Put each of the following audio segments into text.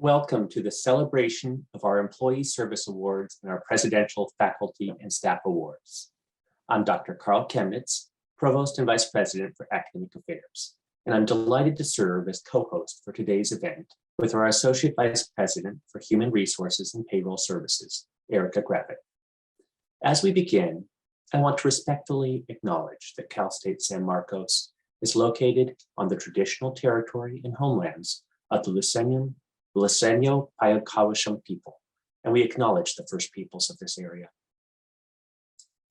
Welcome to the celebration of our Employee Service Awards and our Presidential Faculty and Staff Awards. I'm Dr. Carl Chemnitz, Provost and Vice President for Academic Affairs, and I'm delighted to serve as co-host for today's event with our Associate Vice President for Human Resources and Payroll Services, Erica Gravitt. As we begin, I want to respectfully acknowledge that Cal State San Marcos is located on the traditional territory and homelands of the Luiseño Payakawashum people, and we acknowledge the first peoples of this area.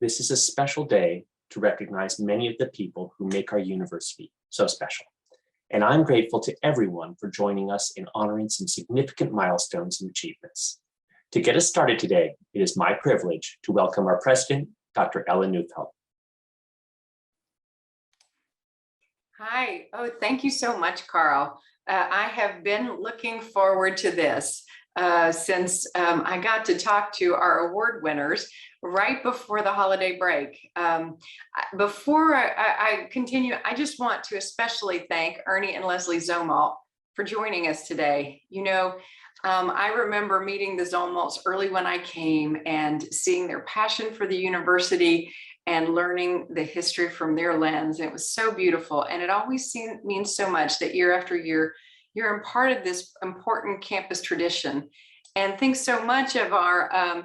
This is a special day to recognize many of the people who make our university so special. And I'm grateful to everyone for joining us in honoring some significant milestones and achievements. To get us started today, it is my privilege to welcome our president, Dr. Ellen Newphile. Hi, thank you so much, Carl. I have been looking forward to this since I got to talk to our award winners right before the holiday break. Before I continue, I just want to especially thank Ernest and Leslie Zomalt for joining us today. You know, I remember meeting the Zomalts early when I came and seeing their passion for the university and learning the history from their lens. It was so beautiful. And it always means so much that year after year, you're a part of this important campus tradition. And thanks so much of our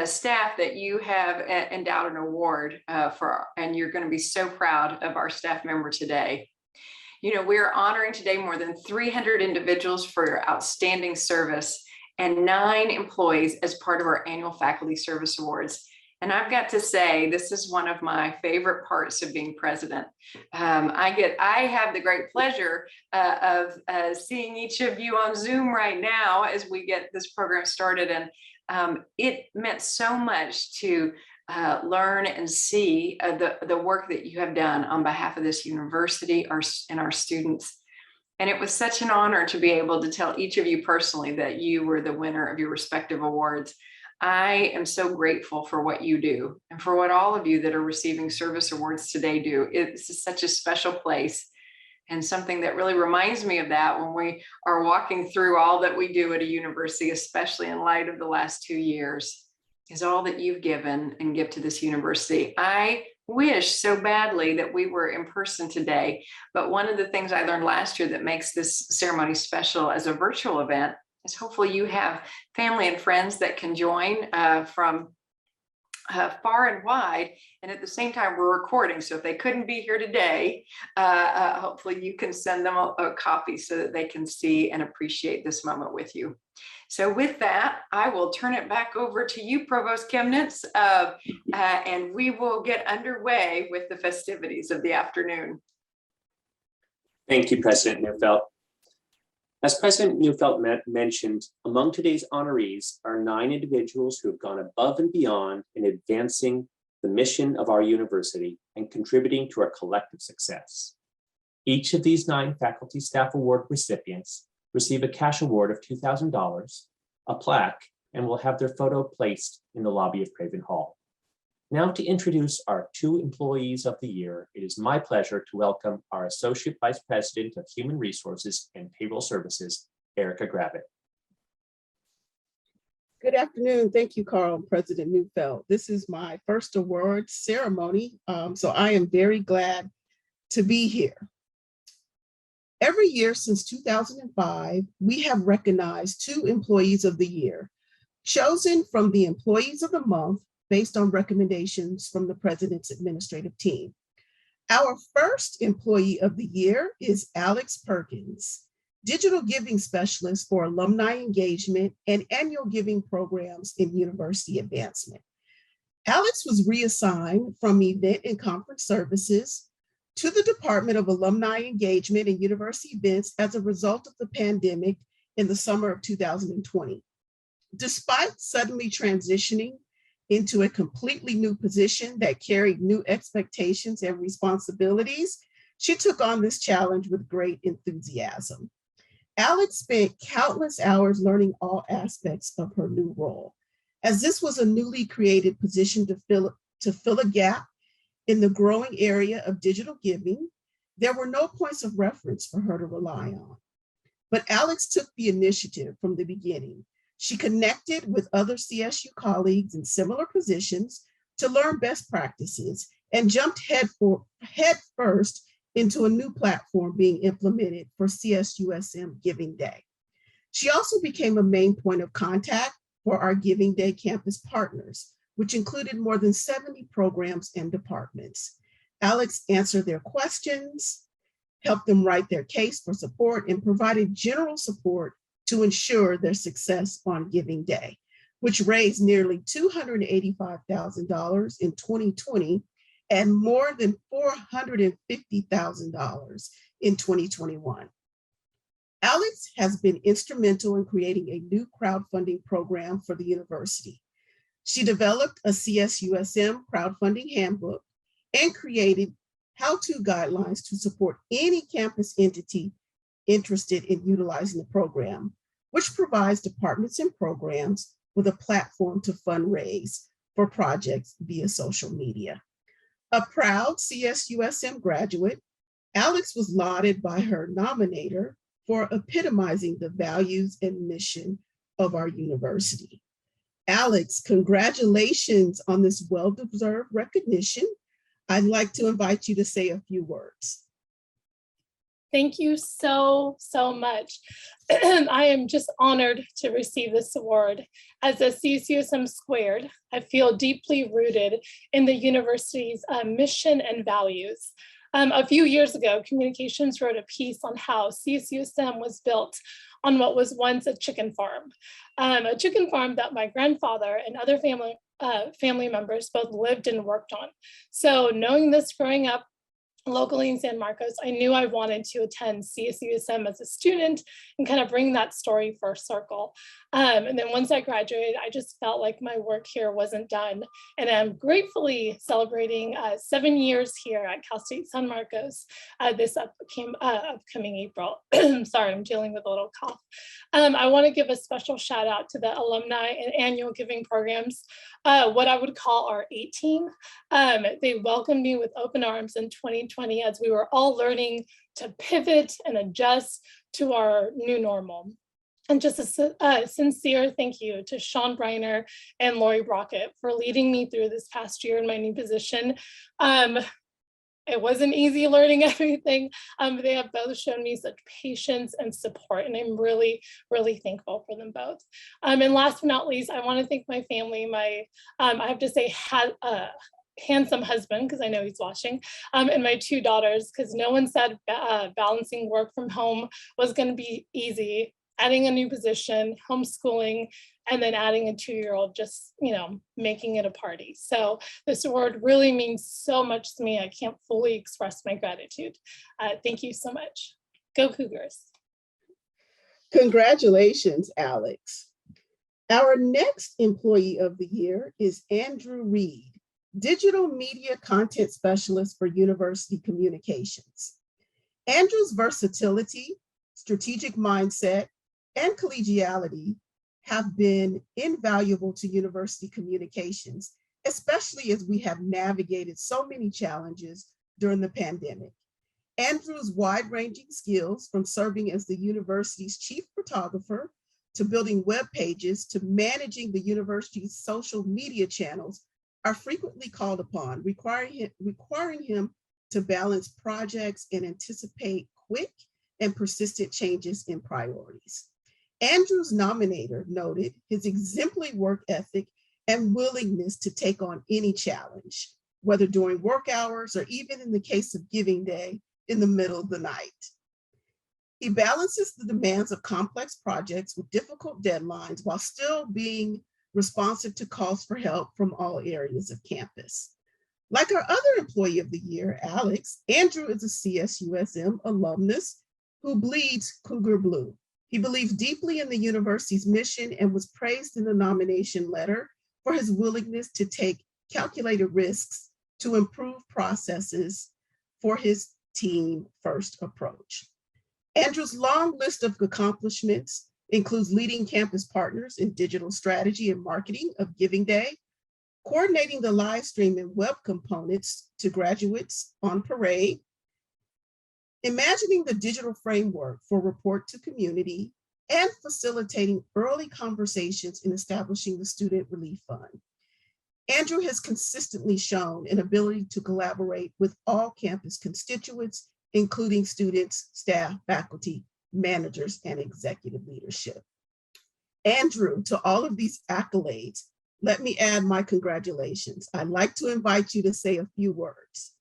staff that you have endowed an award for, and you're going to be so proud of our staff member today. You know, we're honoring today more than 300 individuals for your outstanding service and 9 employees as part of our annual Faculty Service Awards. And I've got to say, this is one of my favorite parts of being president. I have the great pleasure of seeing each of you on Zoom right now as we get this program started. And it meant so much to learn and see the work that you have done on behalf of this university and our students. And it was such an honor to be able to tell each of you personally that you were the winner of your respective awards. I am so grateful for what you do and for what all of you that are receiving service awards today do. It's such a special place and something that really reminds me of that when we are walking through all that we do at a university, especially in light of the last 2 years, is all that you've given and give to this university. I wish so badly that we were in person today, but one of the things I learned last year that makes this ceremony special as a virtual event is hopefully you have family and friends that can join from far and wide. And at the same time, we're recording. So if they couldn't be here today, hopefully you can send them a copy so that they can see and appreciate this moment with you. So with that, I will turn it back over to you, Provost Chemnitz, and we will get underway with the festivities of the afternoon. Thank you, President Newphile. As President Newphile mentioned, among today's honorees are 9 individuals who have gone above and beyond in advancing the mission of our university and contributing to our collective success. Each of these 9 Faculty Staff Award recipients receive a cash award of $2,000, a plaque, and will have their photo placed in the lobby of Craven Hall. Now to introduce our 2 employees of the year, it is my pleasure to welcome our Associate Vice President of Human Resources and Payroll Services, Erica Gravitt. Good afternoon. Thank you, Carl, President Newphile. This is my first award ceremony, so I am very glad to be here. Every year since 2005, we have recognized 2 employees of the year, chosen from the Employees of the Month based on recommendations from the President's administrative team. Our first Employee of the Year is Alex Perkins, Digital Giving Specialist for Alumni Engagement and Annual Giving Programs in University Advancement. Alex was reassigned from Event and Conference Services to the Department of Alumni Engagement and University Events as a result of the pandemic in the summer of 2020. Despite suddenly transitioning into a completely new position that carried new expectations and responsibilities, she took on this challenge with great enthusiasm. Alex spent countless hours learning all aspects of her new role, as this was a newly created position to fill a gap in the growing area of digital giving. There were no points of reference for her to rely on. but Alex took the initiative from the beginning. She connected with other CSU colleagues in similar positions to learn best practices and jumped head first into a new platform being implemented for CSUSM Giving Day. She also became a main point of contact for our Giving Day campus partners, which included more than 70 programs and departments. Alex answered their questions, helped them write their case for support, and provided general support to ensure their success on Giving Day, which raised nearly $285,000 in 2020 and more than $450,000 in 2021. Alex has been instrumental in creating a new crowdfunding program for the university. She developed a CSUSM crowdfunding handbook and created how-to guidelines to support any campus entity interested in utilizing the program, which provides departments and programs with a platform to fundraise for projects via social media. A proud CSUSM graduate, Alex was lauded by her nominator for epitomizing the values and mission of our university. Alex, congratulations on this well-deserved recognition. I'd like to invite you to say a few words. Thank you so much. I am just honored to receive this award. As a CSUSM squared, I feel deeply rooted in the university's mission and values. A few years ago, Communications wrote a piece on how CSUSM was built on what was once a chicken farm that my grandfather and other family members both lived and worked on. So knowing this growing up locally in San Marcos, I knew I wanted to attend CSUSM as a student and kind of bring that story full circle. And then once I graduated, I just felt like my work here wasn't done. And I'm gratefully celebrating 7 years here at Cal State San Marcos this upcoming April. Sorry, I'm dealing with a little cough. I want to give a special shout out to the alumni and annual giving programs, what I would call our 18. They welcomed me with open arms in 2020 as we were all learning to pivot and adjust to our new normal. And just a sincere thank you to Sean Briner and Lori Brockett for leading me through this past year in my new position. It wasn't easy learning everything. They have both shown me such patience and support, and I'm really thankful for them both. And last but not least, I want to thank my family, I have to say, handsome husband, because I know he's watching, and my 2 daughters, because no one said balancing work from home was going to be easy. Adding a new position, homeschooling, and then adding a 2-year-old, just, making it a party. So this award really means so much to me. I can't fully express my gratitude. Thank you so much. Go Cougars. Congratulations, Alex. Our next Employee of the Year is Andrew Reed, Digital Media Content Specialist for University Communications. Andrew's versatility, strategic mindset, and collegiality have been invaluable to university communications, especially as we have navigated so many challenges during the pandemic. Andrew's wide-ranging skills, from serving as the university's chief photographer to building web pages to managing the university's social media channels, are frequently called upon, requiring him to balance projects and anticipate quick and persistent changes in priorities. Andrew's nominator noted his exemplary work ethic and willingness to take on any challenge, whether during work hours or even in the case of Giving Day in the middle of the night. He balances the demands of complex projects with difficult deadlines while still being responsive to calls for help from all areas of campus. Like our other Employee of the Year, Alex, Andrew is a CSUSM alumnus who bleeds Cougar Blue. He believes deeply in the university's mission and was praised in the nomination letter for his willingness to take calculated risks to improve processes for his team-first approach. Andrew's long list of accomplishments includes leading campus partners in digital strategy and marketing of Giving Day, coordinating the live stream and web components to graduates on parade, imagining the digital framework for report to community, and facilitating early conversations in establishing the Student Relief Fund. Andrew has consistently shown an ability to collaborate with all campus constituents, including students, staff, faculty, managers, and executive leadership. Andrew, to all of these accolades, let me add my congratulations. I'd like to invite you to say a few words.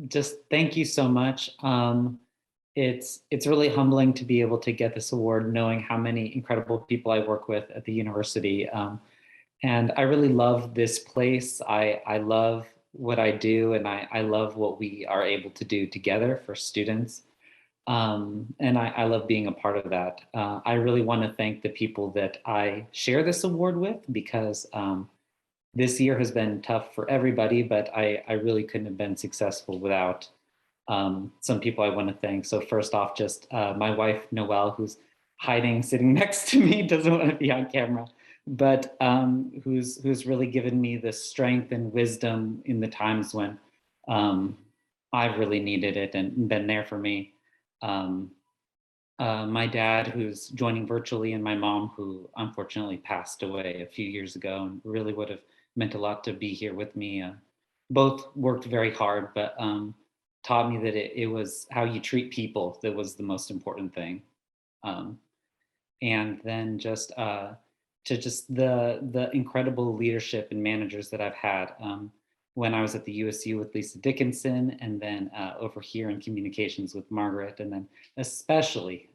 Just thank you so much. It's really humbling to be able to get this award, knowing how many incredible people I work with at the university. And I really love this place. I love what I do, and I love what we are able to do together for students. And I love being a part of that. I really want to thank the people that I share this award with, because this year has been tough for everybody, but I really couldn't have been successful without some people I want to thank. So first off, just my wife, Noelle, who's hiding, sitting next to me, doesn't want to be on camera, but who's really given me the strength and wisdom in the times when I've really needed it and been there for me. My dad, who's joining virtually, and my mom, who unfortunately passed away a few years ago and really would have meant a lot to be here with me. Both worked very hard, but taught me that it was how you treat people that was the most important thing. And then just the incredible leadership and managers that I've had when I was at the USU with Lisa Dickinson, and then over here in communications with Margaret, and then especially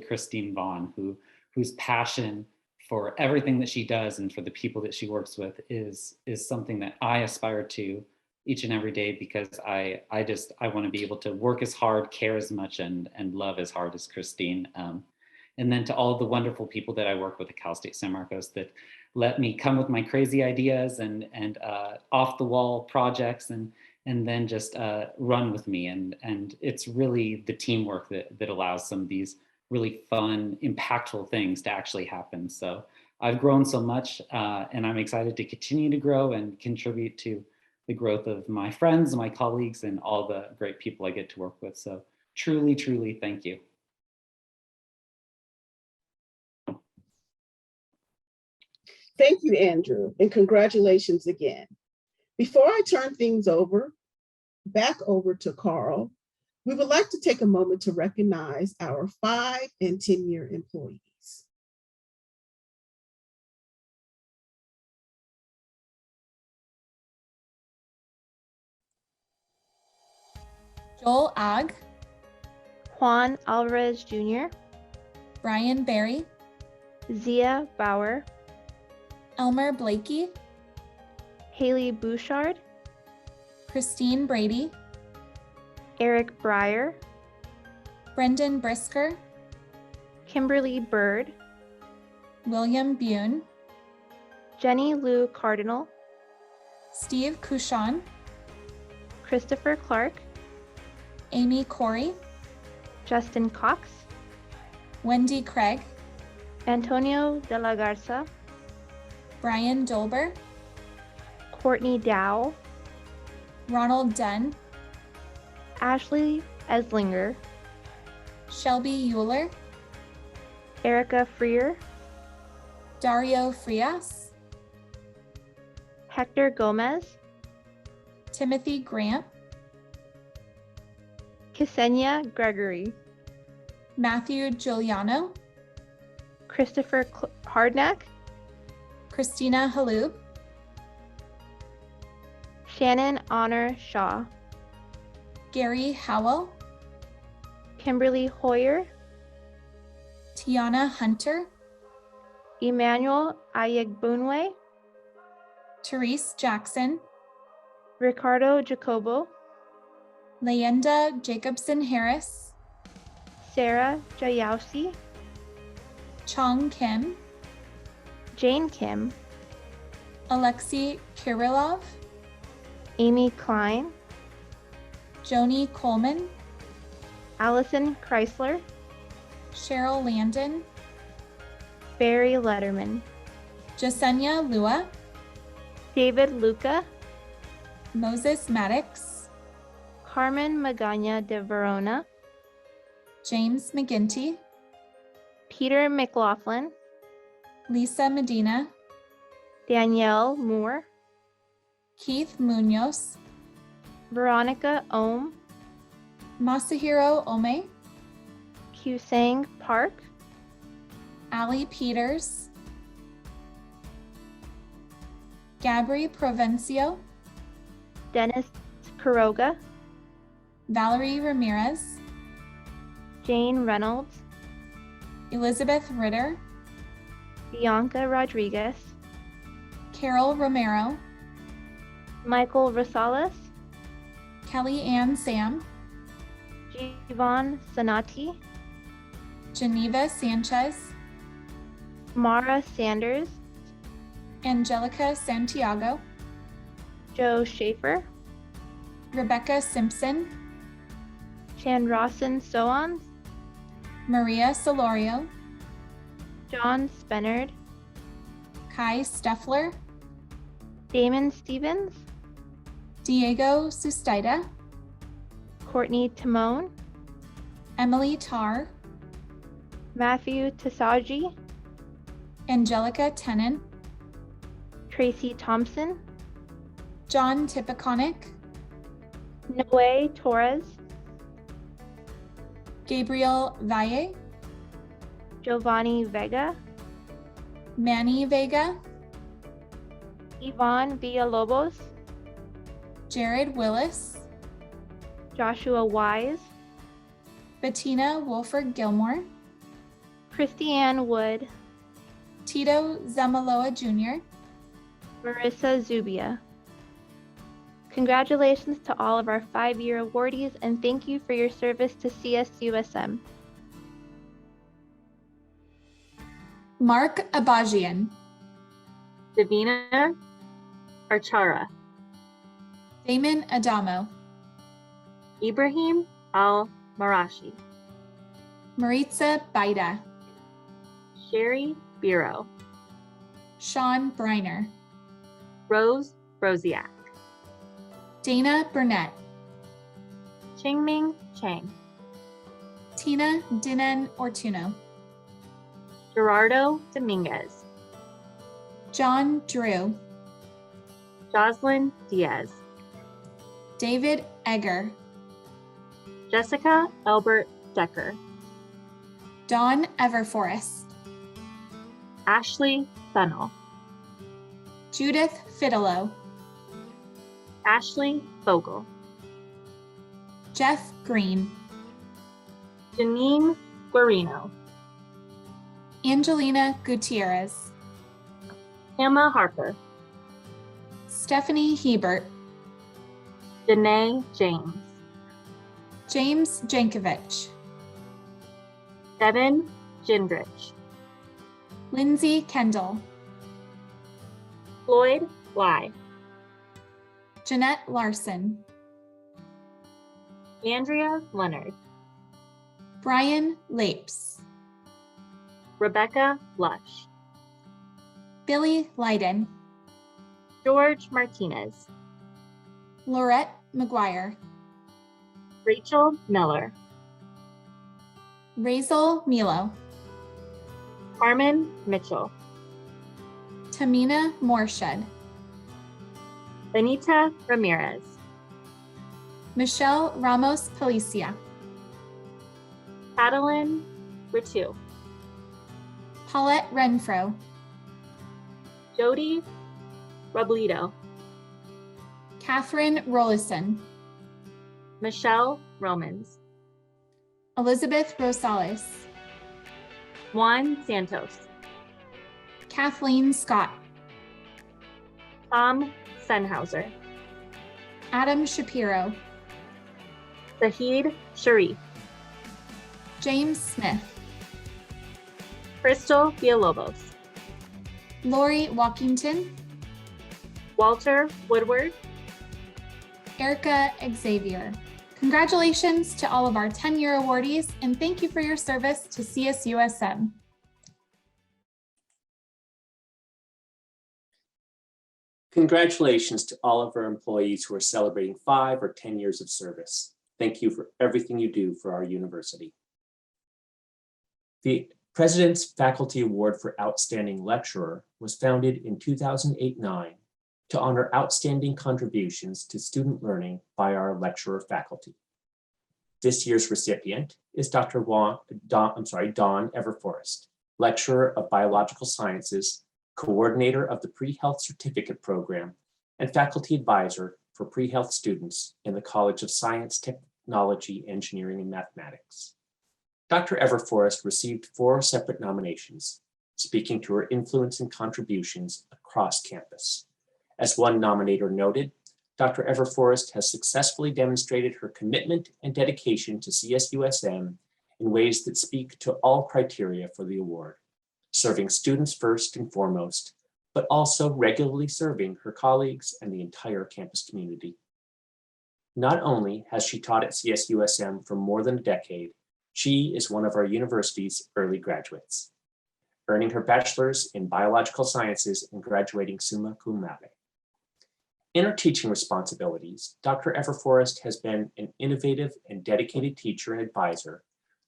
Christine Vaughn, whose passion for everything that she does and for the people that she works with is something that I aspire to each and every day, because I want to be able to work as hard, care as much, and love as hard as Christine. And then to all the wonderful people that I work with at Cal State San Marcos that let me come with my crazy ideas and off the wall projects and then just run with me. And it's really the teamwork that allows some of these really fun, impactful things to actually happen. So I've grown so much, and I'm excited to continue to grow and contribute to the growth of my friends, my colleagues, and all the great people I get to work with. So truly, truly, thank you. Thank you, Andrew, and congratulations again. Before I turn things back over to Carl, we would like to take a moment to recognize our 5 and 10-year employees. Joel Agg, Juan Alvarez Jr., Brian Berry, Zia Bauer, Elmer Blakey, Haley Bouchard, Christine Brady, Eric Breyer, Brendan Brisker, Kimberly Bird, William Bune, Jenny Lou Cardinal, Steve Couchon, Christopher Clark, Amy Corey, Justin Cox, Wendy Craig, Antonio de la Garza, Brian Dolber, Courtney Dow, Ronald Dunn, Ashley Eslinger, Shelby Euler, Erica Freer, Dario Frias, Hector Gomez, Timothy Grant, Ksenia Gregory, Matthew Giuliano, Christopher Hardnack, Christina Halub, Shannon Honor Shaw, Gary Howell, Kimberly Hoyer, Tiana Hunter, Emmanuel Ayegbunwe, Therese Jackson, Ricardo Jacobo, Leyenda Jacobson Harris, Sarah Jayowski, Chong Kim, Jane Kim, Alexei Kirillov, Amy Klein, Joni Coleman, Allison Chrysler, Cheryl Landon, Barry Letterman, Jasenia Lua, David Luca, Moses Maddox, Carmen Magana de Verona, James McGinty, Peter McLaughlin, Lisa Medina, Danielle Moore, Keith Munoz, Veronica Ohm, Masahiro Ome, Kusang Park, Ali Peters, Gabri Provencio, Dennis Kuroga, Valerie Ramirez, Jane Reynolds, Elizabeth Ritter, Bianca Rodriguez, Carol Romero, Michael Rosales, Kelly Ann Sam, Jivan Sanati, Geneva Sanchez, Mara Sanders, Angelica Santiago, Joe Schaefer, Rebecca Simpson, Chandrasen Soans, Maria Solorio, John Spennard, Kai Steffler, Damon Stevens, Diego Sustaida, Courtney Timone, Emily Tarr, Matthew Tasaji, Angelica Tennant, Tracy Thompson, John Tipiconic, Noe Torres, Gabriel Valle, Giovanni Vega, Manny Vega, Yvonne Villalobos, Jared Willis, Joshua Wise, Bettina Wolford Gilmore, Christiane Wood, Tito Zamaloa Jr., Marissa Zubia. Congratulations to all of our 5-year awardees and thank you for your service to CSUSM. Mark Abajian, Davina Archara, Damon Adamo, Ibrahim Al-Marashi, Maritza Baida, Sherry Biro, Sean Briner, Rose Rosiak, Dana Burnett, Chingming Chang, Tina Dinan Ortuno, Gerardo Dominguez, John Drew, Jocelyn Diaz, David Egger, Jessica Albert Decker, Dawn Everforest, Ashley Fennel, Judith Fidelow, Ashley Vogel, Jeff Green, Janine Guarino, Angelina Gutierrez, Emma Harper, Stephanie Hebert, Janae James, James Jankovich, Devin Gindrich, Lindsay Kendall, Floyd Bly, Jeanette Larson, Andrea Leonard, Brian Lapes, Rebecca Lush, Billy Leiden, George Martinez, Laurette McGuire, Rachel Miller, Razel Milo, Carmen Mitchell, Tamina Morshed, Benita Ramirez, Michelle Ramos Palicia, Adeline Ritu, Paulette Renfro, Jody Robledo, Catherine Rollison, Michelle Romans, Elizabeth Rosales, Juan Santos, Kathleen Scott, Tom Senhauser, Adam Shapiro, Zahid Sharif, James Smith, Crystal Villalobos, Lori Walkington, Walter Woodward, Erica Xavier. Congratulations to all of our 10-year awardees, and thank you for your service to CSUSM. Congratulations to all of our employees who are celebrating 5 or 10 years of service. Thank you for everything you do for our university. The President's Faculty Award for Outstanding Lecturer was founded in 2008-09 to honor outstanding contributions to student learning by our lecturer faculty. This year's recipient is Dr. Daun Everforest, lecturer of biological sciences, coordinator of the pre-health certificate program, and faculty advisor for pre-health students in the College of Science, Technology, Engineering, and Mathematics. Dr. Everforest received 4 separate nominations, speaking to her influence and contributions across campus. As one nominator noted, Dr. Everforest has successfully demonstrated her commitment and dedication to CSUSM in ways that speak to all criteria for the award, serving students first and foremost, but also regularly serving her colleagues and the entire campus community. Not only has she taught at CSUSM for more than a decade, she is one of our university's early graduates, earning her bachelor's in biological sciences and graduating summa cum laude. In her teaching responsibilities, Dr. Everforest has been an innovative and dedicated teacher and advisor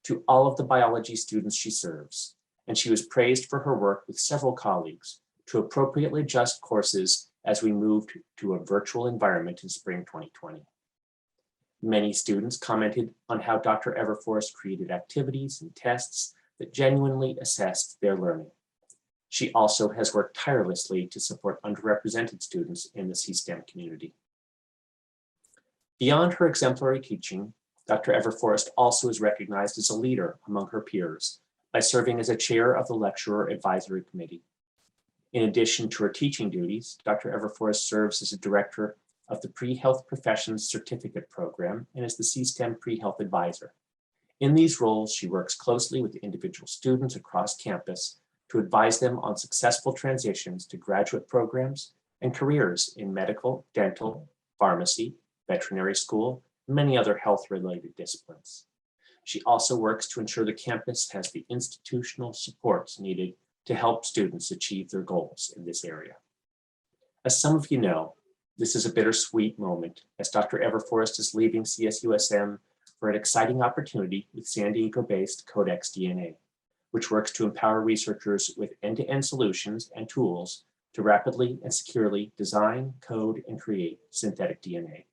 to all of the biology students she serves, and she was praised for her work with several colleagues to appropriately adjust courses as we moved to a virtual environment in spring 2020. Many students commented on how Dr. Everforest created activities and tests that genuinely assessed their learning. She also has worked tirelessly to support underrepresented students in the CSTEM community. Beyond her exemplary teaching, Dr. Everforest also is recognized as a leader among her peers by serving as a chair of the Lecturer Advisory Committee. In addition to her teaching duties, Dr. Everforest serves as a director of the Pre-Health Professions Certificate Program and is the CSTEM Pre-Health Advisor. In these roles, she works closely with individual students across campus to advise them on successful transitions to graduate programs and careers in medical, dental, pharmacy, veterinary school, and many other health-related disciplines. She also works to ensure the campus has the institutional supports needed to help students achieve their goals in this area. As some of you know, this is a bittersweet moment as Dr. Everforest is leaving CSUSM for an exciting opportunity with San Diego-based Codex DNA, which works to empower researchers with end-to-end solutions and tools to rapidly and securely design, code, and create synthetic DNA.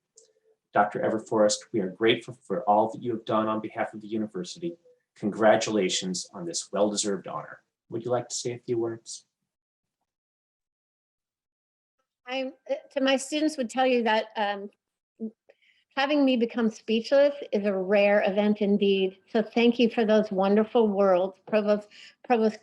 Dr. Everforest, we are grateful for all that you have done on behalf of the university. Congratulations on this well-deserved honor. Would you like to say a few words? To my students would tell you that having me become speechless is a rare event indeed. So thank you for those wonderful words, Provost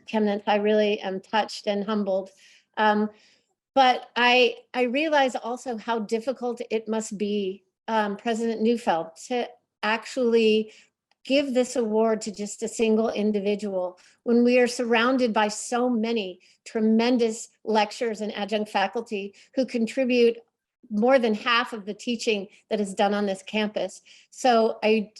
Chemnitz. I really am touched and humbled. But I realize also how difficult it must be, President Newphile, to actually give this award to just a single individual when we are surrounded by so many tremendous lecturers and adjunct faculty who contribute more than half of the teaching that is done on this campus. So I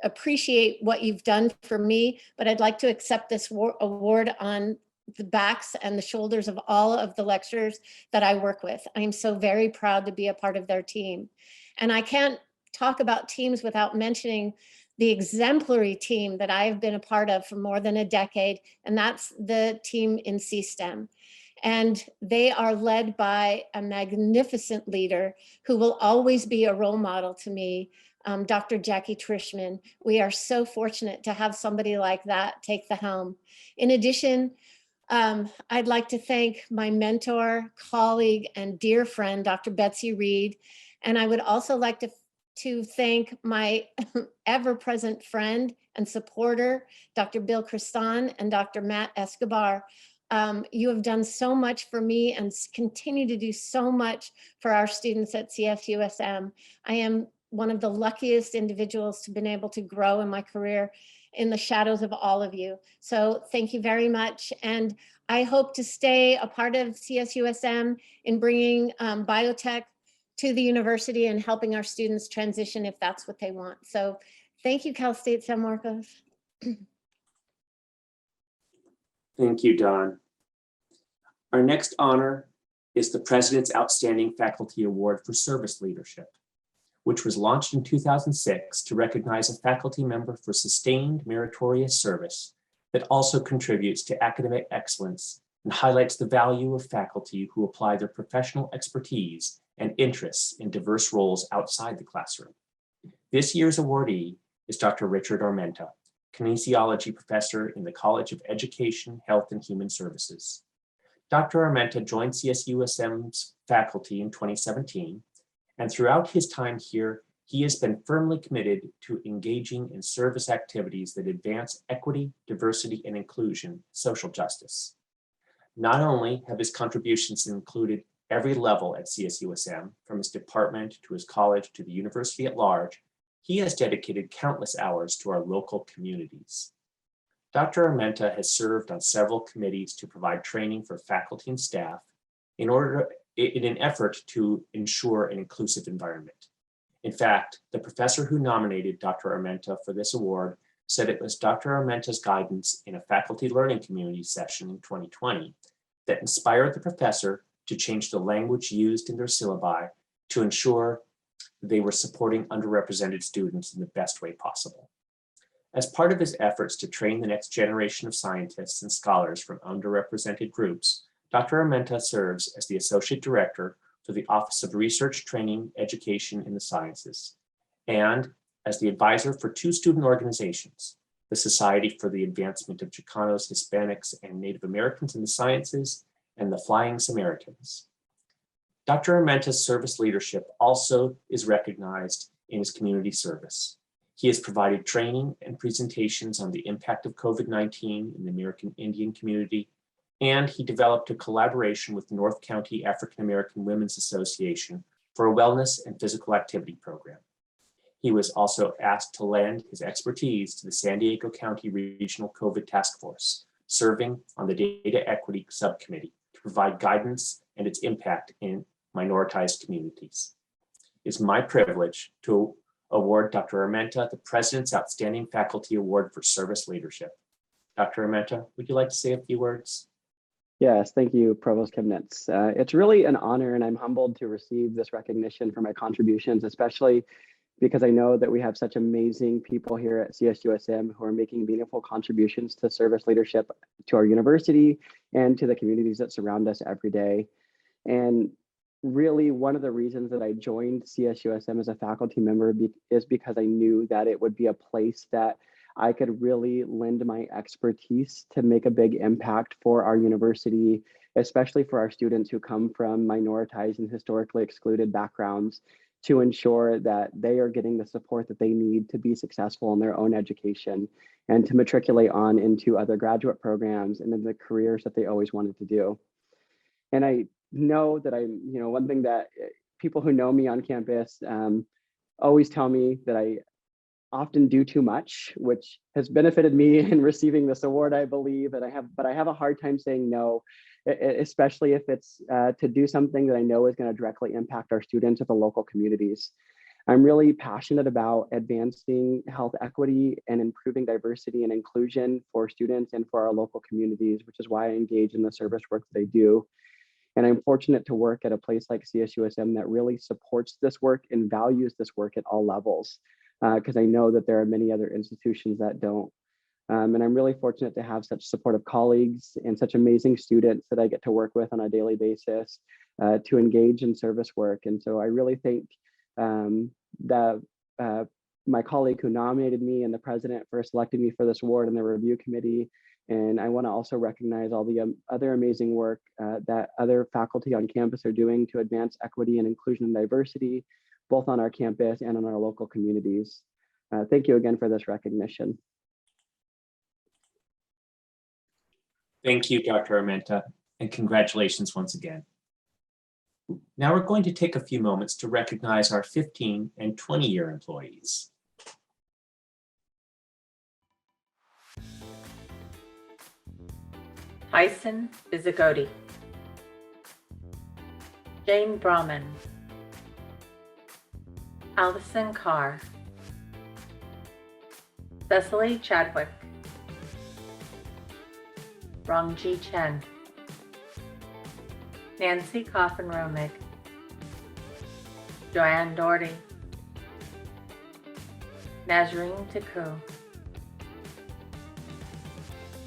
appreciate what you've done for me, but I'd like to accept this award on the backs and the shoulders of all of the lecturers that I work with. I'm so very proud to be a part of their team. And I can't talk about teams without mentioning the exemplary team that I've been a part of for more than a decade, and that's the team in CSTEM. And they are led by a magnificent leader who will always be a role model to me, Dr. Jackie Trishman. We are so fortunate to have somebody like that take the helm. In addition, I'd like to thank my mentor, colleague, and dear friend, Dr. Betsy Reed. And I would also like to thank my ever-present friend and supporter, Dr. Bill Kristan and Dr. Matt Escobar. You have done so much for me and continue to do so much for our students at CSUSM. I am one of the luckiest individuals to have been able to grow in my career in the shadows of all of you. So thank you very much. And I hope to stay a part of CSUSM in bringing biotech to the university and helping our students transition if that's what they want. So thank you, Cal State San Marcos. Thank you, Daun. Our next honor is the President's Outstanding Faculty Award for Service Leadership, which was launched in 2006 to recognize a faculty member for sustained meritorious service that also contributes to academic excellence and highlights the value of faculty who apply their professional expertise and interests in diverse roles outside the classroom. This year's awardee is Dr. Richard Armenta, kinesiology professor in the College of Education, Health, and Human Services. Dr. Armenta joined CSUSM's faculty in 2017, and throughout his time here, he has been firmly committed to engaging in service activities that advance equity, diversity, and inclusion, social justice. Not only have his contributions included every level at CSUSM, from his department to his college to the university at large, he has dedicated countless hours to our local communities. Dr. Armenta has served on several committees to provide training for faculty and staff in an effort to ensure an inclusive environment. In fact, the professor who nominated Dr. Armenta for this award said it was Dr. Armenta's guidance in a faculty learning community session in 2020 that inspired the professor to change the language used in their syllabi to ensure they were supporting underrepresented students in the best way possible. As part of his efforts to train the next generation of scientists and scholars from underrepresented groups, Dr. Armenta serves as the Associate Director for the Office of Research, Training, Education in the Sciences, and as the advisor for two student organizations, the Society for the Advancement of Chicanos, Hispanics, and Native Americans in the Sciences, and the Flying Samaritans. Dr. Armenta's service leadership also is recognized in his community service. He has provided training and presentations on the impact of COVID-19 in the American Indian community, and he developed a collaboration with North County African American Women's Association for a wellness and physical activity program. He was also asked to lend his expertise to the San Diego County Regional COVID Task Force, serving on the Data Equity Subcommittee to provide guidance and its impact in minoritized communities. It's my privilege to award Dr. Armenta the President's Outstanding Faculty Award for Service Leadership. Dr. Armenta, would you like to say a few words? Yes, thank you, Provost Chemnitz. It's really an honor, and I'm humbled to receive this recognition for my contributions, especially because I know that we have such amazing people here at CSUSM who are making meaningful contributions to service leadership to our university and to the communities that surround us every day. And really, one of the reasons that I joined CSUSM as a faculty member is because I knew that it would be a place that I could really lend my expertise to make a big impact for our university, especially for our students who come from minoritized and historically excluded backgrounds, to ensure that they are getting the support that they need to be successful in their own education and to matriculate on into other graduate programs and in the careers that they always wanted to do. And I know that one thing that people who know me on campus always tell me that I often do too much, which has benefited me in receiving this award, I believe. But I have a hard time saying no, especially if it's to do something that I know is going to directly impact our students at the local communities. I'm really passionate about advancing health equity and improving diversity and inclusion for students and for our local communities, which is why I engage in the service work that I do. And I'm fortunate to work at a place like CSUSM that really supports this work and values this work at all levels, because I know that there are many other institutions that don't. And I'm really fortunate to have such supportive colleagues and such amazing students that I get to work with on a daily basis to engage in service work. And so I really think that my colleague who nominated me and the president for selecting me for this award and the review committee. And I want to also recognize all the other amazing work that other faculty on campus are doing to advance equity and inclusion and diversity, both on our campus and in our local communities. Thank you again for this recognition. Thank you, Dr. Armenta, and congratulations once again. Now we're going to take a few moments to recognize our 15 and 20-year employees. Tyson Bizzicotti, Jane Brahman, Allison Carr, Cecily Chadwick, Rongji Chen, Nancy Coffin-Romig, Joanne Doherty, Nazreen Taku,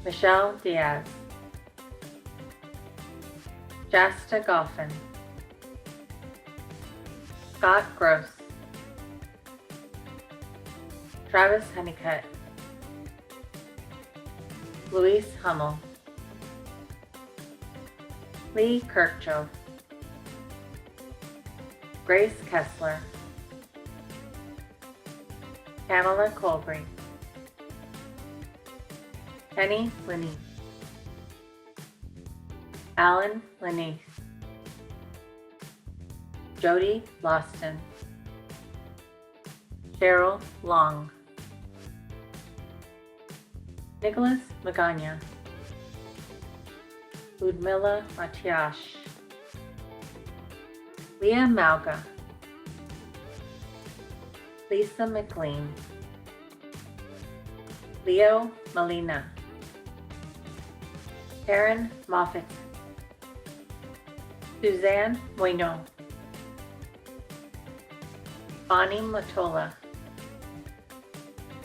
Michelle Diaz, Shasta Golphin, Scott Gross, Travis Honeycutt, Louise Hummel, Lee Kirkjove, Grace Kessler, Pamela Colbury, Penny Linney, Alan Linney, Jody Loston, Cheryl Long, Nicholas Magana, Ludmila Matiash, Leah Malga, Lisa McLean, Leo Molina, Karen Moffett, Suzanne Moino, Bonnie Matola,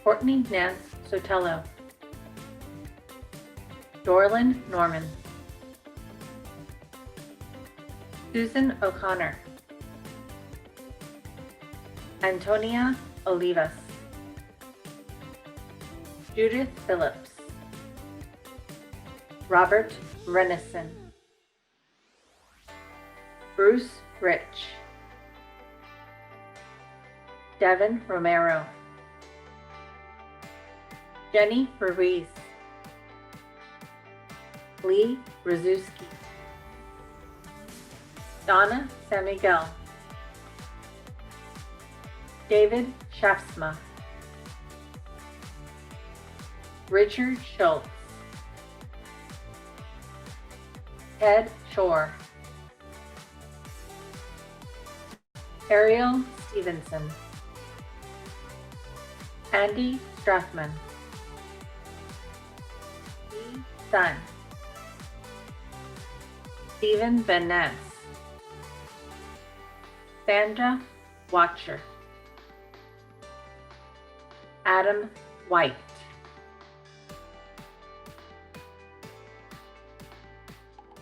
Courtney Nance Sotelo, Dorlin Norman, Susan O'Connor, Antonia Olivas, Judith Phillips, Robert Renison, Bruce Rich, Devin Romero, Jenny Ruiz, Lee Rzuski, Donna San Miguel, David Shafsma, Richard Schultz, Ted Shore, Ariel Stevenson, Andy Strathman, Lee Sun, Stephen Van Ness, Sandra Watcher, Adam White,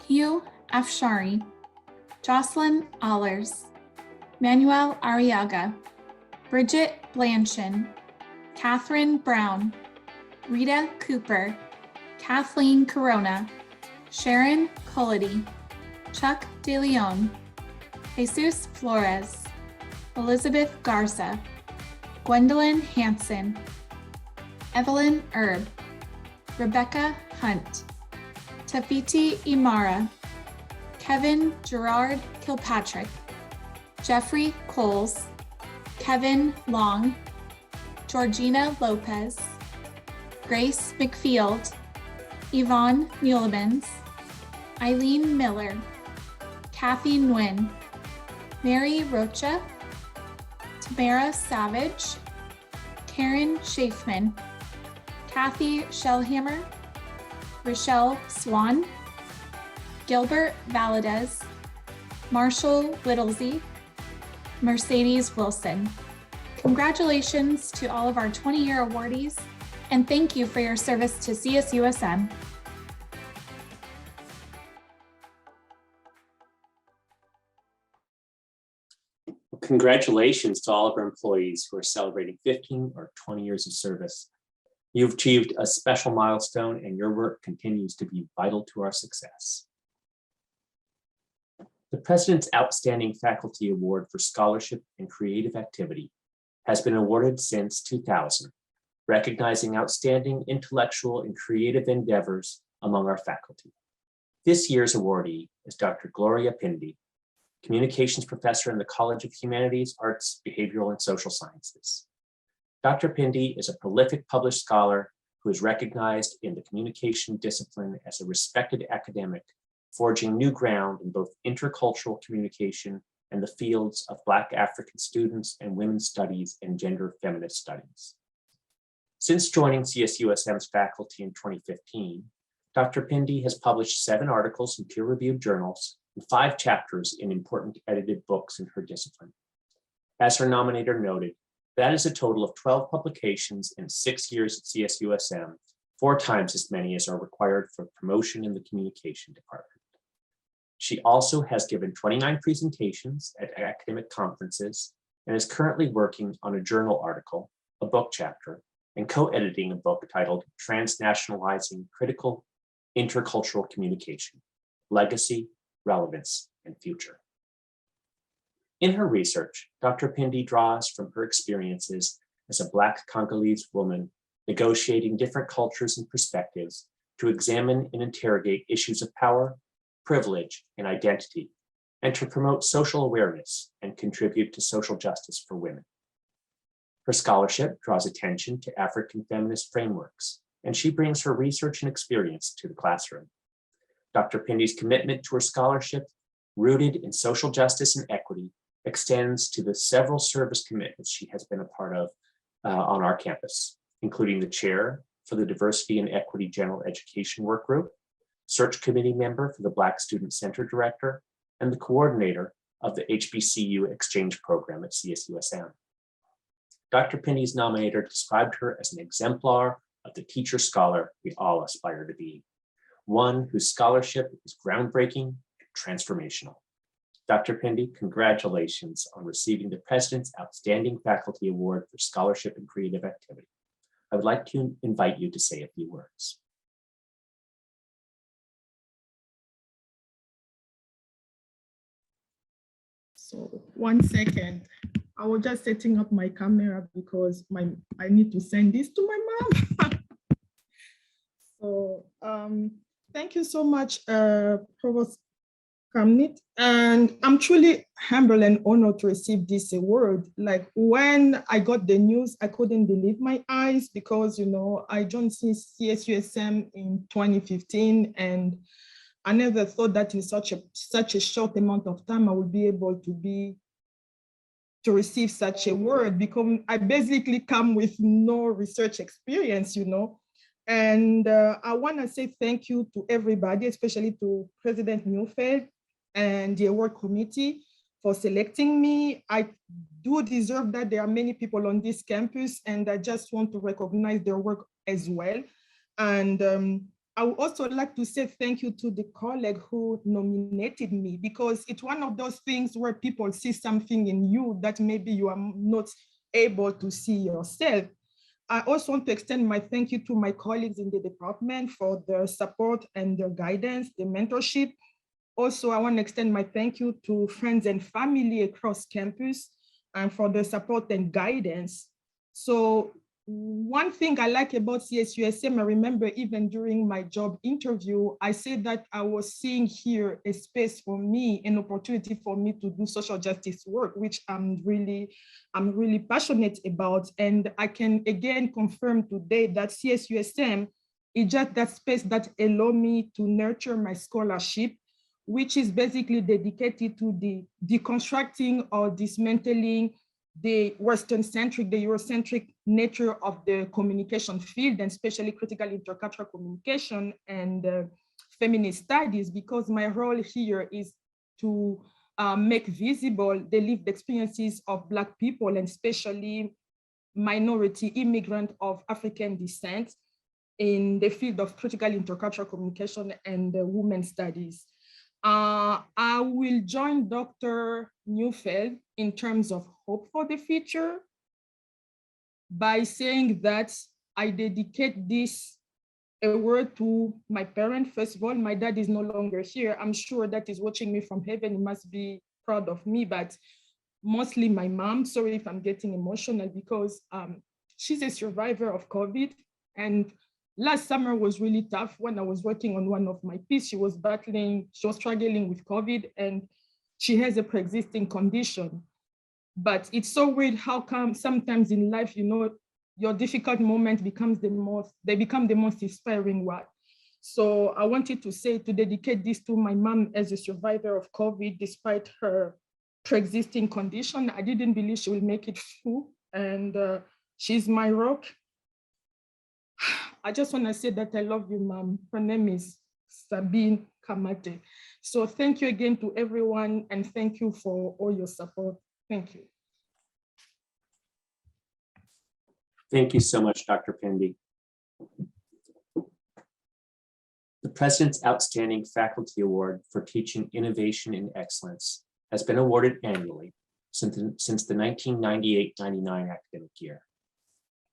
Hugh Afshari, Jocelyn Allers, Manuel Arriaga, Bridget Blanchin, Catherine Brown, Rita Cooper, Kathleen Corona, Sharon Cullity, Chuck DeLeon, Jesus Flores, Elizabeth Garza, Gwendolyn Hanson, Evelyn Erb, Rebecca Hunt, Tafiti Imara, Kevin Gerard Kilpatrick, Jeffrey Coles, Kevin Long, Georgina Lopez, Grace McField, Yvonne Mulemans, Eileen Miller, Kathy Nguyen, Mary Rocha, Tamara Savage, Karen Schaafman, Kathy Shellhammer, Rochelle Swan, Gilbert Valadez, Marshall Whittlesey, Mercedes Wilson. Congratulations to all of our 20-year awardees, and thank you for your service to CSUSM. Congratulations to all of our employees who are celebrating 15 or 20 years of service. You've achieved a special milestone, and your work continues to be vital to our success. The President's Outstanding Faculty Award for Scholarship and Creative Activity has been awarded since 2000, recognizing outstanding intellectual and creative endeavors among our faculty. This year's awardee is Dr. Gloria Pindi, Communications Professor in the College of Humanities, Arts, Behavioral, and Social Sciences. Dr. Pindy is a prolific published scholar who is recognized in the communication discipline as a respected academic, forging new ground in both intercultural communication and the fields of Black African students and women's studies and gender feminist studies. Since joining CSUSM's faculty in 2015, Dr. Pindy has published 7 articles in peer-reviewed journals, and 5 chapters in important edited books in her discipline. As her nominator noted, that is a total of 12 publications in 6 years at CSUSM, 4 times as many as are required for promotion in the communication department. She also has given 29 presentations at academic conferences and is currently working on a journal article, a book chapter, and co-editing a book titled Transnationalizing Critical Intercultural Communication, Legacy, Relevance, and Future. In her research, Dr. Pindi draws from her experiences as a Black Congolese woman negotiating different cultures and perspectives to examine and interrogate issues of power, privilege, and identity, and to promote social awareness and contribute to social justice for women. Her scholarship draws attention to African feminist frameworks, and she brings her research and experience to the classroom. Dr. Pindy's commitment to her scholarship, rooted in social justice and equity, extends to the several service commitments she has been a part of on our campus, including the chair for the Diversity and Equity General Education Work Group, search committee member for the Black Student Center Director, and the coordinator of the HBCU Exchange Program at CSUSM. Dr. Pindy's nominator described her as an exemplar of the teacher scholar we all aspire to be, one whose scholarship is groundbreaking and transformational. Dr. Pindi, congratulations on receiving the President's Outstanding Faculty Award for Scholarship and Creative Activity. I would like to invite you to say a few words. So 1 second. I was just setting up my camera because I need to send this to my mom. So thank you so much, Provost Kamnit. And I'm truly humbled and honored to receive this award. Like when I got the news, I couldn't believe my eyes because, you know, I joined CSUSM in 2015 and I never thought that in such a short amount of time I would be able to receive such a award because I basically come with no research experience, you know. And I want to say thank you to everybody, especially to President Newphile and the award committee for selecting me. I do deserve that. There are many people on this campus and I just want to recognize their work as well. And I would also like to say thank you to the colleague who nominated me because it's one of those things where people see something in you that maybe you are not able to see yourself. I also want to extend my thank you to my colleagues in the department for their support and their guidance, their mentorship. Also, I want to extend my thank you to friends and family across campus and for their support and guidance. So one thing I like about CSUSM, I remember even during my job interview, I said that I was seeing here a space for me, an opportunity for me to do social justice work, which I'm really passionate about. And I can again confirm today that CSUSM is just that space that allows me to nurture my scholarship, which is basically dedicated to the deconstructing or dismantling the Western-centric, the Eurocentric nature of the communication field, and especially critical intercultural communication and feminist studies, because my role here is to make visible the lived experiences of Black people, and especially minority immigrant of African descent in the field of critical intercultural communication and women's studies. I will join Dr. Newphile in terms of hope for the future by saying that I dedicate this award to my parents. First of all, my dad is no longer here. I'm sure that is watching me from heaven. He must be proud of me, but mostly my mom. Sorry if I'm getting emotional because she's a survivor of COVID. And last summer was really tough when I was working on one of my pieces. She was struggling with COVID and she has a pre-existing condition. But it's so weird how come sometimes in life, you know, your difficult moment become the most inspiring one. So I wanted to dedicate this to my mom as a survivor of COVID, despite her pre-existing condition. I didn't believe she will make it through, and she's my rock. I just want to say that I love you, Mom. Her name is Sabine Kamate. So thank you again to everyone, and thank you for all your support. Thank you. Thank you so much, Dr. Pindi. The President's Outstanding Faculty Award for Teaching Innovation and Excellence has been awarded annually since the 1998-99 academic year.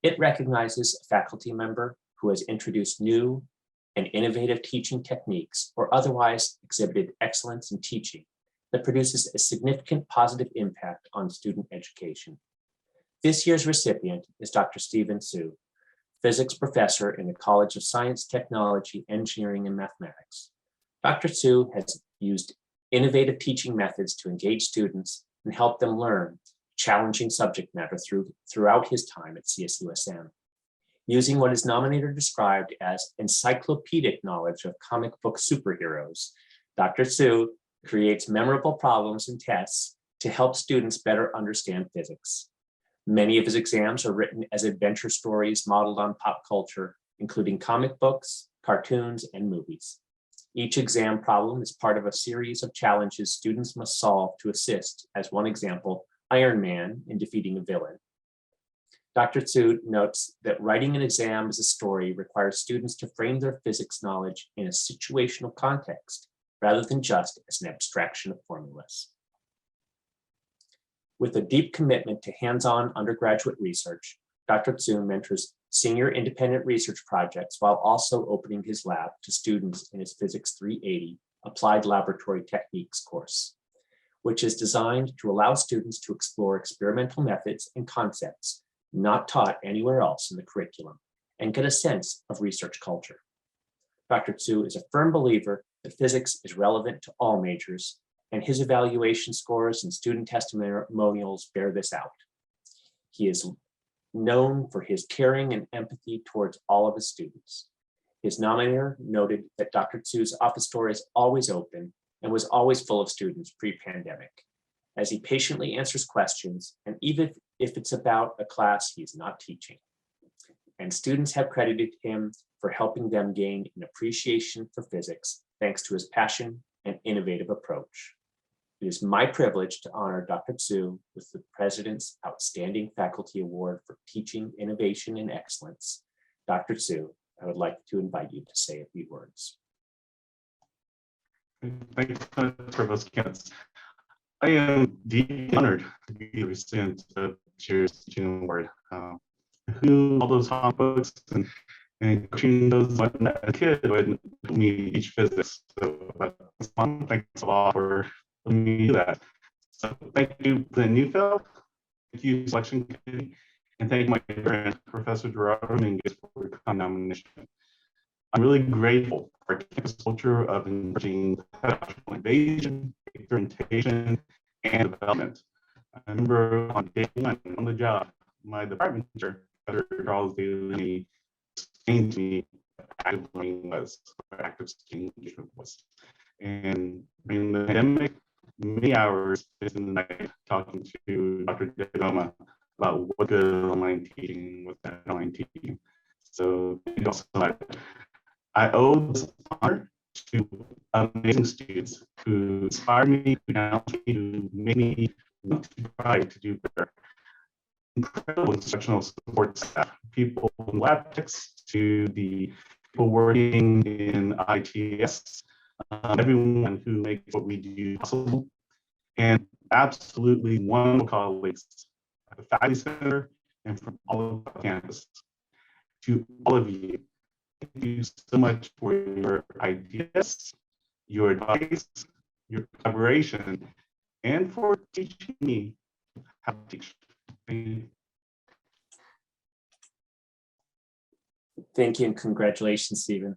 It recognizes a faculty member who has introduced new and innovative teaching techniques or otherwise exhibited excellence in teaching that produces a significant positive impact on student education. This year's recipient is Dr. Stephen Tsui, physics professor in the College of Science, Technology, Engineering, and Mathematics. Dr. Tsui has used innovative teaching methods to engage students and help them learn challenging subject matter throughout his time at CSUSM. Using what his nominator described as encyclopedic knowledge of comic book superheroes, Dr. Tsui creates memorable problems and tests to help students better understand physics. Many of his exams are written as adventure stories modeled on pop culture, including comic books, cartoons, and movies. Each exam problem is part of a series of challenges students must solve to assist, as one example, Iron Man in defeating a villain. Dr. Tsui notes that writing an exam as a story requires students to frame their physics knowledge in a situational context, rather than just as an abstraction of formulas. With a deep commitment to hands-on undergraduate research, Dr. Tsui mentors senior independent research projects while also opening his lab to students in his Physics 380 Applied Laboratory Techniques course, which is designed to allow students to explore experimental methods and concepts not taught anywhere else in the curriculum and get a sense of research culture. Dr. Tsui is a firm believer that physics is relevant to all majors, and his evaluation scores and student testimonials bear this out. He is known for his caring and empathy towards all of his students. His nominator noted that Dr. Tsui's office door is always open and was always full of students pre-pandemic, as he patiently answers questions, and even if it's about a class he's not teaching. And students have credited him for helping them gain an appreciation for physics thanks to his passion and innovative approach. It is my privilege to honor Dr. Tsui with the President's Outstanding Faculty Award for Teaching Innovation and Excellence. Dr. Tsui, I would like to invite you to say a few words. Thanks, Provost Kentz. I am deeply honored to be the recipient of this year's teaching award. Who all those comic books and cartoon those when as a kid would me teach physics. So, but thanks a lot for letting me do that. So thank you, the Newphile, thank you, selection committee, and thank my friend Professor Gerard Dominguez for the nomination. I'm really grateful for our campus culture of encouraging pedagogical innovation, experimentation, and development. I remember on day one on the job, my department teacher, Professor Charles Daly, explained to me what active learning was, what active student engagement was. And during the pandemic, many hours in the night talking to Dr. Degoma about what good online teaching was that online teaching. So thank you all so much. I owe this honor to amazing students who inspire me, who challenge me, who make me want to try to do better. Incredible instructional support staff, people from lab techs to the people working in ITS, everyone who makes what we do possible, and absolutely wonderful colleagues at the Faculty Center and from all over the campus. To all of you, thank you so much for your ideas, your advice, your collaboration, and for teaching me how to teach. Thank you. Thank you and congratulations, Stephen.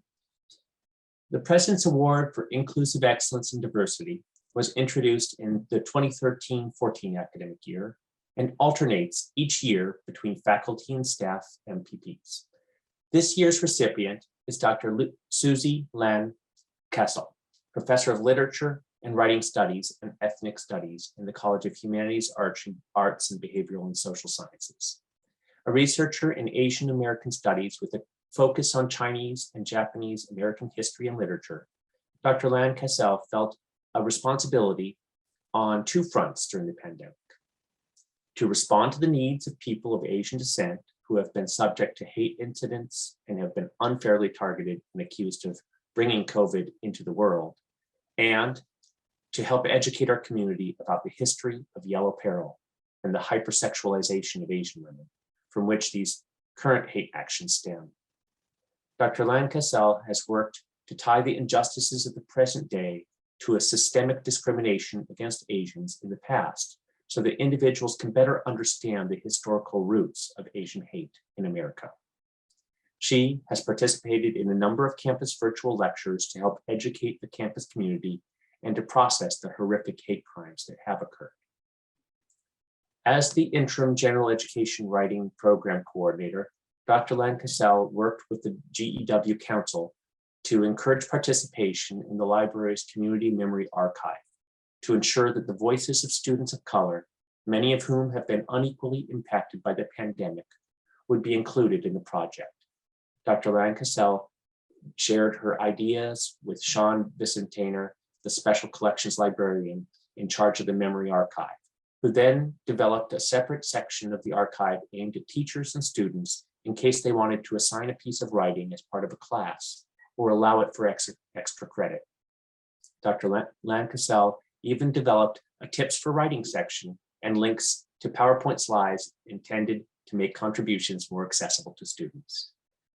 The President's Award for Inclusive Excellence and Diversity was introduced in the 2013-14 academic year and alternates each year between faculty and staff MPPs. This year's recipient is Dr. Susie Lan Cassel, Professor of Literature and Writing Studies and Ethnic Studies in the College of Humanities, Arts, and Behavioral and Social Sciences. A researcher in Asian American Studies with a focus on Chinese and Japanese American history and literature, Dr. Lan Cassel felt a responsibility on two fronts during the pandemic: to respond to the needs of people of Asian descent who have been subject to hate incidents and have been unfairly targeted and accused of bringing COVID into the world, and to help educate our community about the history of yellow peril and the hypersexualization of Asian women, from which these current hate actions stem. Dr. Lan Cassel has worked to tie the injustices of the present day to a systemic discrimination against Asians in the past, so that individuals can better understand the historical roots of Asian hate in America. She has participated in a number of campus virtual lectures to help educate the campus community and to process the horrific hate crimes that have occurred. As the interim general education writing program coordinator, Dr. Lan Cassel worked with the GEW Council to encourage participation in the library's community memory archive, to ensure that the voices of students of color, many of whom have been unequally impacted by the pandemic, would be included in the project. Dr. Lan Cassel shared her ideas with Sean Vicentainer, the special collections librarian in charge of the memory archive, who then developed a separate section of the archive aimed at teachers and students in case they wanted to assign a piece of writing as part of a class or allow it for extra credit. Dr. Lan Cassel even developed a tips for writing section and links to PowerPoint slides intended to make contributions more accessible to students.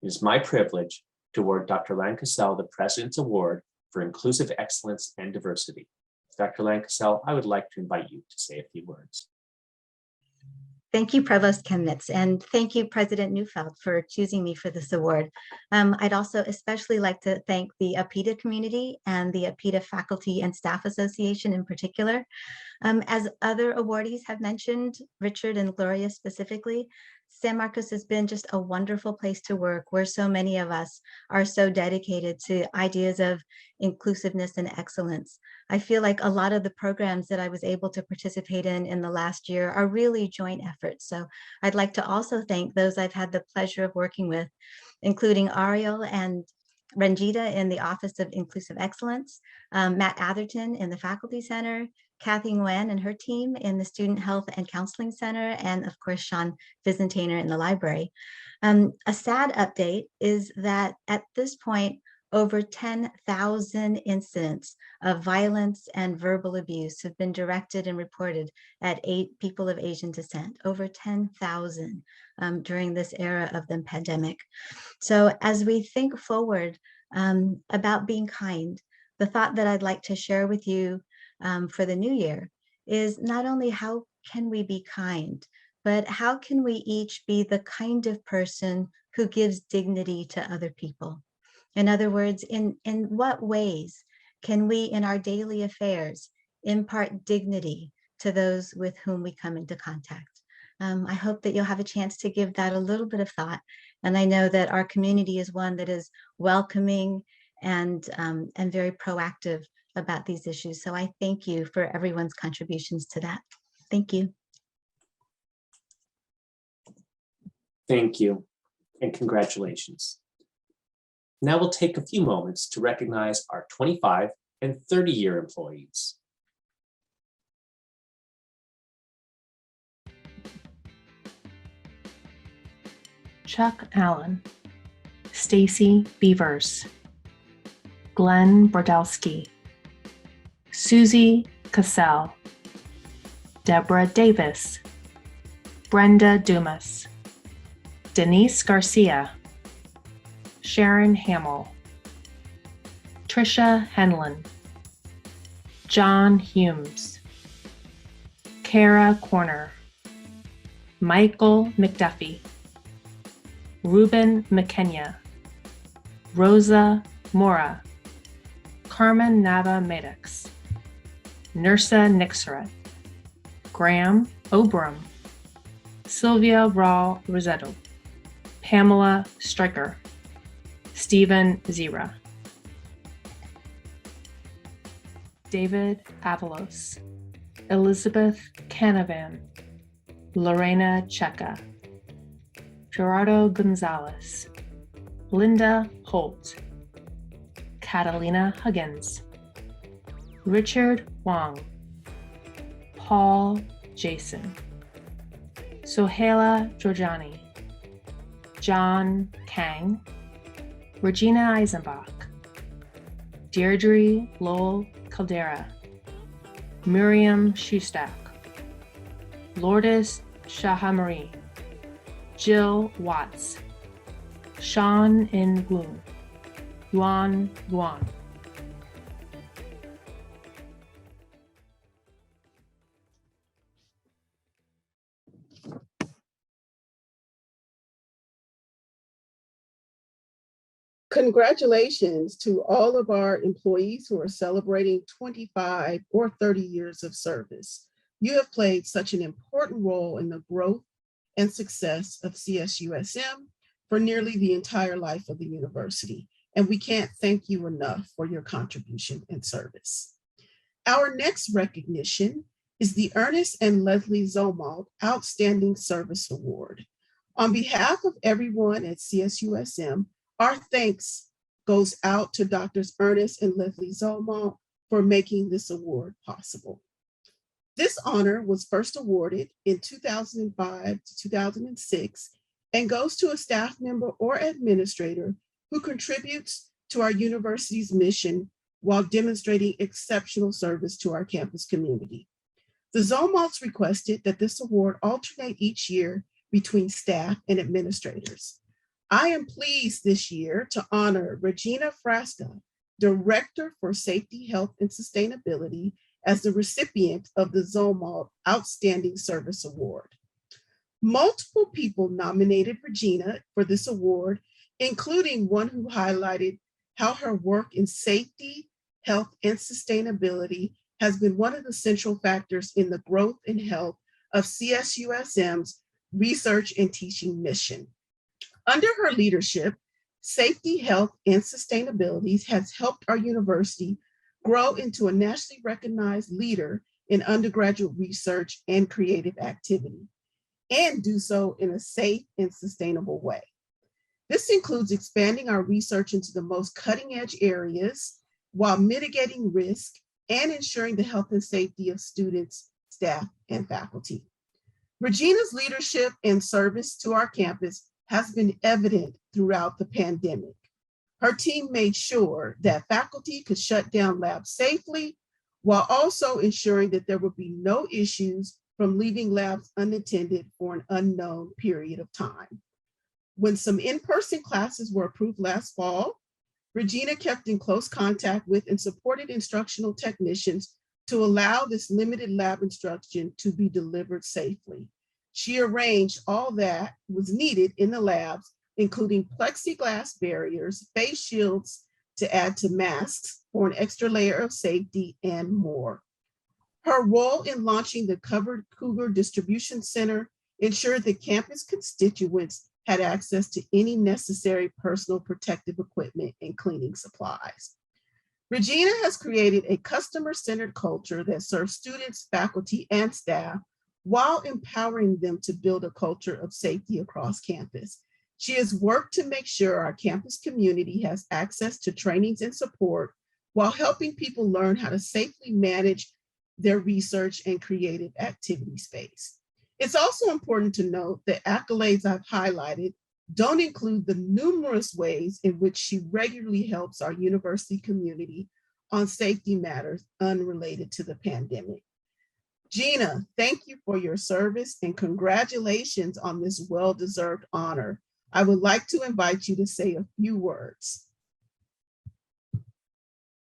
It is my privilege to award Dr. Lan Cassel the President's Award for Inclusive Excellence and Diversity. Dr. Lan Cassel, I would like to invite you to say a few words. Thank you, Provost Chemnitz, and thank you, President Newphile, for choosing me for this award. I'd also especially like to thank the APITA community and the APITA Faculty and Staff Association in particular. As other awardees have mentioned, Richard and Gloria specifically, San Marcos has been just a wonderful place to work where so many of us are so dedicated to ideas of inclusiveness and excellence. I feel like a lot of the programs that I was able to participate in the last year are really joint efforts. So I'd like to also thank those I've had the pleasure of working with, including Ariel and Regina in the Office of Inclusive Excellence, Matt Atherton in the Faculty Center, Kathy Nguyen and her team in the Student Health and Counseling Center, and of course, Sean Vicentainer in the library. A sad update is that at this point, over 10,000 incidents of violence and verbal abuse have been directed and reported at 8 people of Asian descent, over 10,000 during this era of the pandemic. So as we think forward about being kind, the thought that I'd like to share with you for the new year is not only how can we be kind, but how can we each be the kind of person who gives dignity to other people? In other words, in what ways can we in our daily affairs impart dignity to those with whom we come into contact? I hope that you'll have a chance to give that a little bit of thought. And I know that our community is one that is welcoming and very proactive about these issues. So I thank you for everyone's contributions to that. Thank you. Thank you, and congratulations. Now we'll take a few moments to recognize our 25 and 30-year employees. Chuck Allen, Stacy Beavers, Glenn Brodowski, Susie Cassel, Deborah Davis, Brenda Dumas, Denise Garcia, Sharon Hamill, Trisha Henlon, John Humes, Kara Corner, Michael McDuffie, Ruben McKenya, Rosa Mora, Carmen Nava Maddox, Nursa Nixeret, Graham Obram, Sylvia Raw Rosetto, Pamela Stryker, Stephen Zira, David Avalos, Elizabeth Canavan, Lorena Checa, Gerardo Gonzalez, Linda Holt, Catalina Huggins, Richard Wong, Paul Jason, Sohaila Georgiani, John Kang, Regina Eisenbach, Deirdre Lowell Caldera, Miriam Shustak, Lourdes Shahamarie, Jill Watts, Sean In Woon, Yuan Yuan. Congratulations to all of our employees who are celebrating 25 or 30 years of service. You have played such an important role in the growth and success of CSUSM for nearly the entire life of the university, and we can't thank you enough for your contribution and service. Our next recognition is the Ernest and Leslie Zomalt Outstanding Service Award. On behalf of everyone at CSUSM, our thanks goes out to Drs. Ernest and Leslie Zomalt for making this award possible. This honor was first awarded in 2005 to 2006 and goes to a staff member or administrator who contributes to our university's mission while demonstrating exceptional service to our campus community. The Zomalts requested that this award alternate each year between staff and administrators. I am pleased this year to honor Regina Frasca, Director for Safety, Health, and Sustainability, as the recipient of the Zomalt Outstanding Service Award. Multiple people nominated Regina for this award, including one who highlighted how her work in safety, health, and sustainability has been one of the central factors in the growth and health of CSUSM's research and teaching mission. Under her leadership, safety, health, and sustainability has helped our university grow into a nationally recognized leader in undergraduate research and creative activity, and do so in a safe and sustainable way. This includes expanding our research into the most cutting-edge areas while mitigating risk and ensuring the health and safety of students, staff, and faculty. Regina's leadership and service to our campus has been evident throughout the pandemic. Her team made sure that faculty could shut down labs safely, while also ensuring that there would be no issues from leaving labs unattended for an unknown period of time. When some in-person classes were approved last fall, Regina kept in close contact with and supported instructional technicians to allow this limited lab instruction to be delivered safely. She arranged all that was needed in the labs, including plexiglass barriers, face shields to add to masks for an extra layer of safety, and more. Her role in launching the Covered Cougar Distribution Center ensured that campus constituents had access to any necessary personal protective equipment and cleaning supplies. Regina has created a customer-centered culture that serves students, faculty, and staff while empowering them to build a culture of safety across campus. She has worked to make sure our campus community has access to trainings and support while helping people learn how to safely manage their research and creative activity space. It's also important to note that accolades I've highlighted don't include the numerous ways in which she regularly helps our university community on safety matters unrelated to the pandemic. Gina, thank you for your service and congratulations on this well-deserved honor. I would like to invite you to say a few words.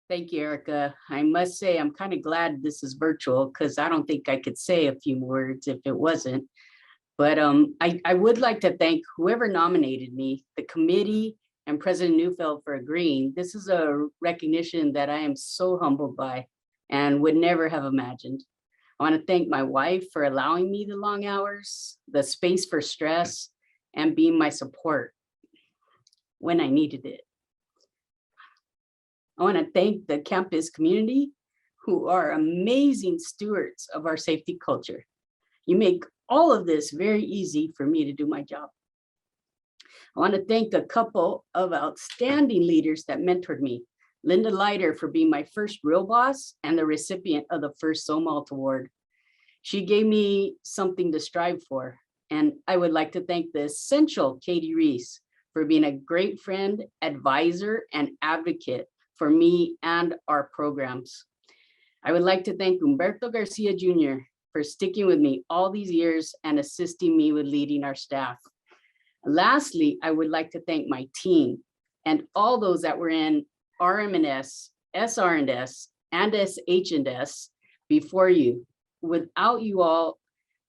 Thank you, Erica. I must say, I'm kind of glad this is virtual because I don't think I could say a few words if it wasn't. But I would like to thank whoever nominated me, the committee, and President Newphile for agreeing. This is a recognition that I am so humbled by and would never have imagined. I want to thank my wife for allowing me the long hours, the space for stress, and being my support when I needed it. I want to thank the campus community who are amazing stewards of our safety culture. You make all of this very easy for me to do my job. I want to thank a couple of outstanding leaders that mentored me, Linda Leiter for being my first real boss and the recipient of the first Zomalt Award. She gave me something to strive for. And I would like to thank the essential Katie Reese for being a great friend, advisor, and advocate for me and our programs. I would like to thank Humberto Garcia Jr. for sticking with me all these years and assisting me with leading our staff. Lastly, I would like to thank my team and all those that were in RM&S, SR&S, and SH&S before you. Without you all,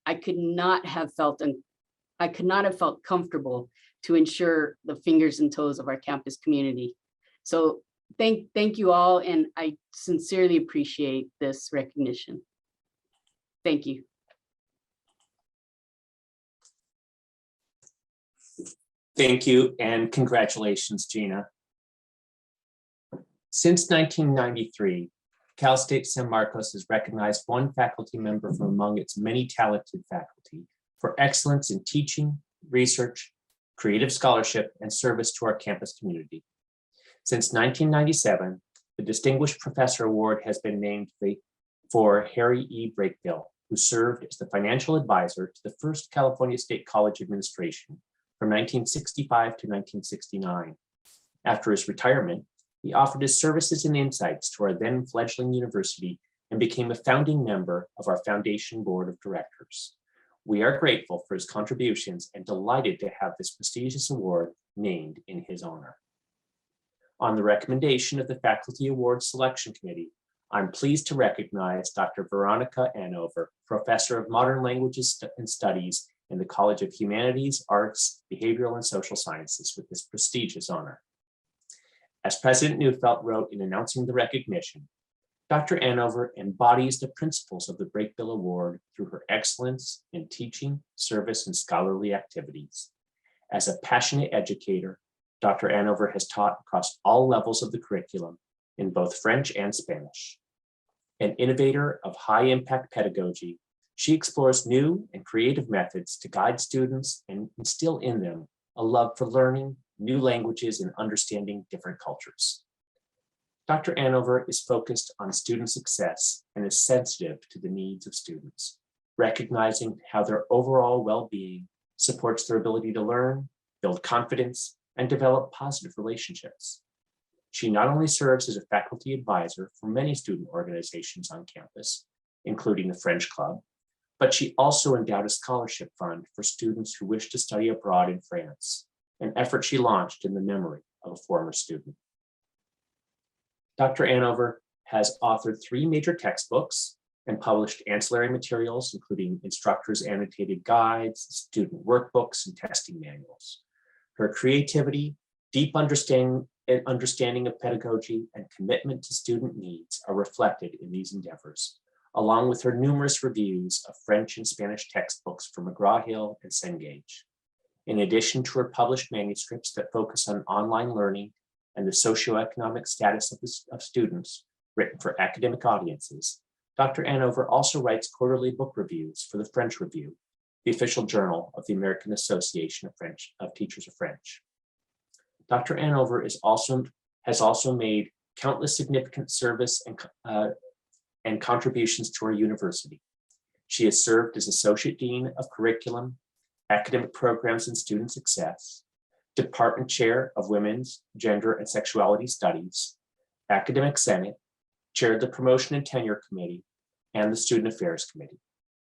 I could not have felt comfortable to ensure the fingers and toes of our campus community. So thank you all, and I sincerely appreciate this recognition. Thank you. Thank you, and congratulations, Gina. Since 1993, Cal State San Marcos has recognized one faculty member from among its many talented faculty for excellence in teaching, research, creative scholarship, and service to our campus community. Since 1997, the Distinguished Professor Award has been named for Harry E. Brakebill, who served as the financial advisor to the first California State College administration from 1965 to 1969. After his retirement, he offered his services and insights to our then fledgling university and became a founding member of our foundation board of directors. We are grateful for his contributions and delighted to have this prestigious award named in his honor. On the recommendation of the Faculty Awards Selection Committee, I'm pleased to recognize Dr. Veronica Anover, Professor of Modern Languages and Studies in the College of Humanities, Arts, Behavioral, and Social Sciences with this prestigious honor. As President Newphile wrote in announcing the recognition, Dr. Anover embodies the principles of the Brakebill Award through her excellence in teaching, service, and scholarly activities. As a passionate educator, Dr. Anover has taught across all levels of the curriculum in both French and Spanish. An innovator of high-impact pedagogy, she explores new and creative methods to guide students and instill in them a love for learning new languages and understanding different cultures. Dr. Anover is focused on student success and is sensitive to the needs of students, recognizing how their overall well-being supports their ability to learn, build confidence, and develop positive relationships. She not only serves as a faculty advisor for many student organizations on campus, including the French Club, but she also endowed a scholarship fund for students who wish to study abroad in France, an effort she launched in the memory of a former student. Dr. Anover has authored 3 major textbooks and published ancillary materials, including instructors' annotated guides, student workbooks, and testing manuals. Her creativity, deep understanding of pedagogy, and commitment to student needs are reflected in these endeavors, along with her numerous reviews of French and Spanish textbooks from McGraw-Hill and Cengage. In addition to her published manuscripts that focus on online learning and the socioeconomic status of students written for academic audiences, Dr. Anover also writes quarterly book reviews for the French Review, the official journal of the American Association of Teachers of French. Dr. Anover has also made countless significant service and contributions to our university. She has served as Associate Dean of Curriculum, Academic Programs and Student Success, Department Chair of Women's, Gender, and Sexuality Studies, Academic Senate, chaired the Promotion and Tenure Committee and the Student Affairs Committee,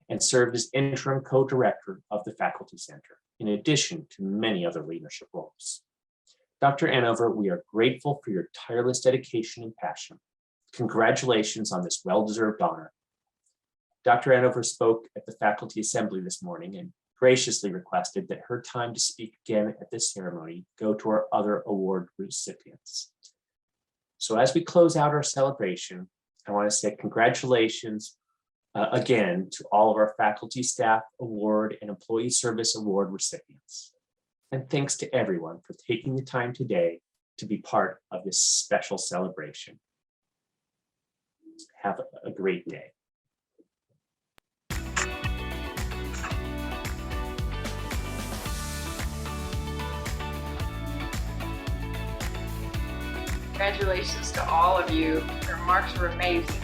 and served as interim co-director of the Faculty Center, in addition to many other leadership roles. Dr. Anover, we are grateful for your tireless dedication and passion. Congratulations on this well-deserved honor. Dr. Anover spoke at the Faculty Assembly this morning and graciously requested that her time to speak again at this ceremony go to our other award recipients. So as we close out our celebration, I want to say congratulations again to all of our Faculty Staff Award and Employee Service Award recipients. And thanks to everyone for taking the time today to be part of this special celebration. Have a great day. Congratulations to all of you. Your remarks were amazing.